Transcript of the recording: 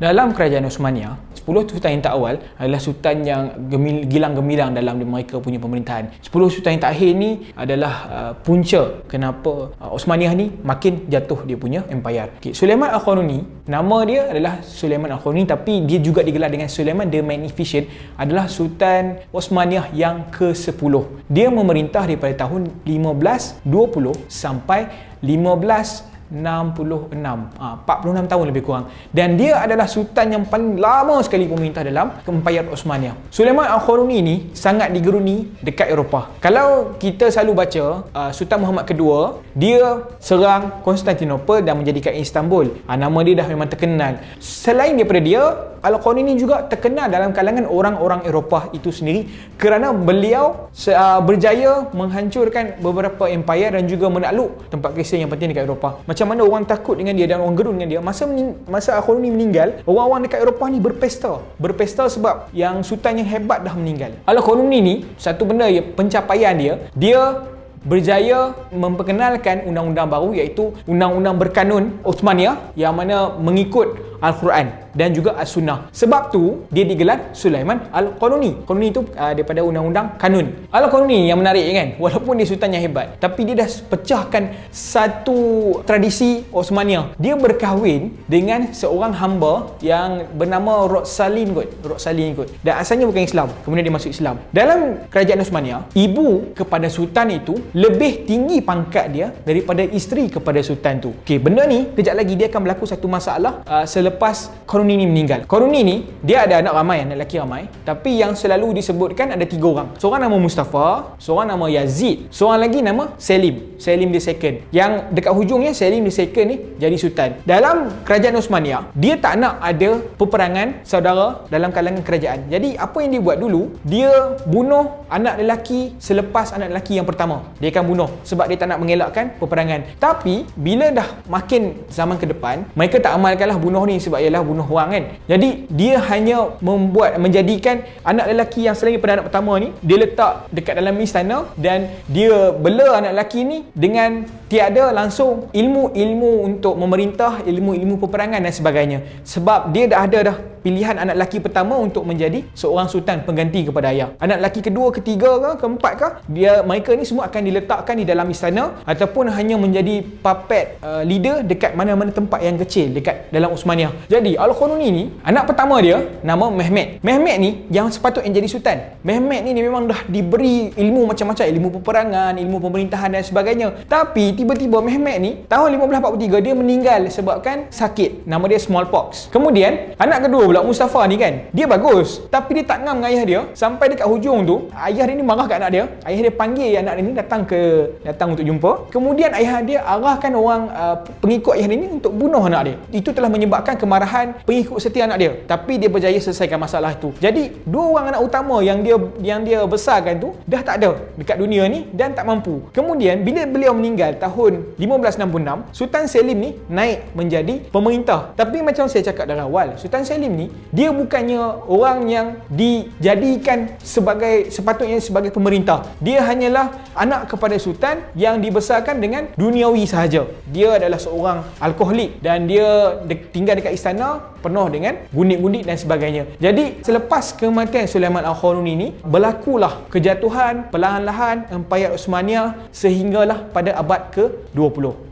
Dalam kerajaan Osmania, 10 sultan yang tak awal adalah sultan yang gilang gemilang dalam mereka punya pemerintahan. 10 sultan yang terakhir ni adalah punca kenapa Osmania ni makin jatuh dia punya empire. Okay. Sulaiman Al-Qanuni, nama dia adalah Sulaiman Al-Qanuni, tapi dia juga digelar dengan Sulaiman the Magnificent, adalah sultan Osmania yang ke-10. Dia memerintah daripada tahun 1520 sampai 1566, 46 tahun lebih kurang, dan dia adalah sultan yang paling lama sekali memerintah dalam Empayar Osmania. Sulaiman Al-Qanuni ni sangat digeruni dekat Eropah. Kalau kita selalu baca Sultan Muhammad kedua, dia serang Konstantinopel dan menjadikan Istanbul. Nama dia dah memang terkenal. Selain daripada dia, Al-Qanuni juga terkenal dalam kalangan orang-orang Eropah itu sendiri kerana beliau berjaya menghancurkan beberapa empayar dan juga menakluk tempat Kristian yang penting dekat Eropah. Macam mana orang takut dengan dia dan orang gerun dengan dia. Masa Al-Qanuni meninggal, orang-orang dekat Eropah ni berpesta sebab yang sultan yang hebat dah meninggal. Al-Qanuni ni, satu benda pencapaian dia berjaya memperkenalkan undang-undang baru, iaitu undang-undang berkanun Osmania yang mana mengikut Al-Quran dan juga As-Sunnah. Sebab tu dia digelar Sulaiman Al-Qanuni. Qanuni itu daripada undang-undang kanun. Al-Qanuni yang menarik kan, walaupun dia sultan yang hebat, tapi dia dah pecahkan satu tradisi Osmania. Dia berkahwin dengan seorang hamba yang bernama Roxalin kot. Dan asalnya bukan Islam, kemudian dia masuk Islam. Dalam kerajaan Osmania, ibu kepada sultan itu lebih tinggi pangkat dia daripada isteri kepada sultan tu. Okey, benda ni kejap lagi dia akan berlaku satu masalah selepas Qanuni ni meninggal. Qanuni ni dia ada anak ramai, anak lelaki ramai, tapi yang selalu disebutkan ada 3 orang. Seorang nama Mustafa, seorang nama Yazid, seorang lagi nama Selim the Second. Yang dekat hujungnya Selim the Second ni jadi sultan. Dalam kerajaan Osmania, dia tak nak ada peperangan saudara dalam kalangan kerajaan. Jadi apa yang dia buat dulu, dia bunuh anak lelaki selepas anak lelaki yang pertama. Dia akan bunuh sebab dia tak nak mengelakkan peperangan. Tapi bila dah makin zaman ke depan, mereka tak amalkanlah bunuh ni sebab ialah bunuh orang kan. Jadi dia hanya menjadikan anak lelaki yang selain pada anak pertama ni, dia letak dekat dalam istana dan dia bela anak lelaki ni dengan tiada langsung ilmu untuk memerintah, ilmu peperangan dan sebagainya. Sebab dia dah ada pilihan anak lelaki pertama untuk menjadi seorang sultan pengganti kepada ayah. Anak lelaki kedua, ketiga ke, keempat ke, mereka ni semua akan diletakkan di dalam istana ataupun hanya menjadi puppet leader dekat mana-mana tempat yang kecil dekat dalam Osmania. Jadi Al-Qanuni ni, anak pertama dia nama Mehmet. Mehmet ni yang sepatutnya jadi sultan. Mehmet ni memang dah diberi ilmu macam-macam, ilmu peperangan, ilmu pemerintahan dan sebagainya. Tapi tiba-tiba Mehmet ni tahun 1543 dia meninggal sebabkan sakit, nama dia smallpox. Kemudian anak kedua pula Mustafa ni kan, dia bagus tapi dia tak ngam dengan ayah dia. Sampai dekat hujung tu, ayah dia ni marah kat anak dia. Ayah dia panggil anak dia ni datang untuk jumpa. Kemudian ayah dia arahkan orang pengikut ayah dia ni untuk bunuh anak dia. Itu telah menyebabkan kemarahan pengikut setia anak dia. Tapi dia berjaya selesaikan masalah itu. Jadi 2 orang anak utama yang dia besarkan tu dah tak ada dekat dunia ni dan tak mampu. Kemudian bila beliau meninggal tahun 1566, Sultan Selim ni naik menjadi pemerintah. Tapi macam saya cakap dari awal, Sultan Selim ni dia bukannya orang yang dijadikan sepatutnya sebagai pemerintah. Dia hanyalah anak kepada sultan yang dibesarkan dengan duniawi sahaja. Dia adalah seorang alkoholik dan dia tinggal dekat istana penuh dengan gundik-gundik dan sebagainya. Jadi selepas kematian Sulaiman Al-Qanuni ni, berlakulah kejatuhan perlahan-lahan Empayar Osmania sehinggalah pada abad ke-20.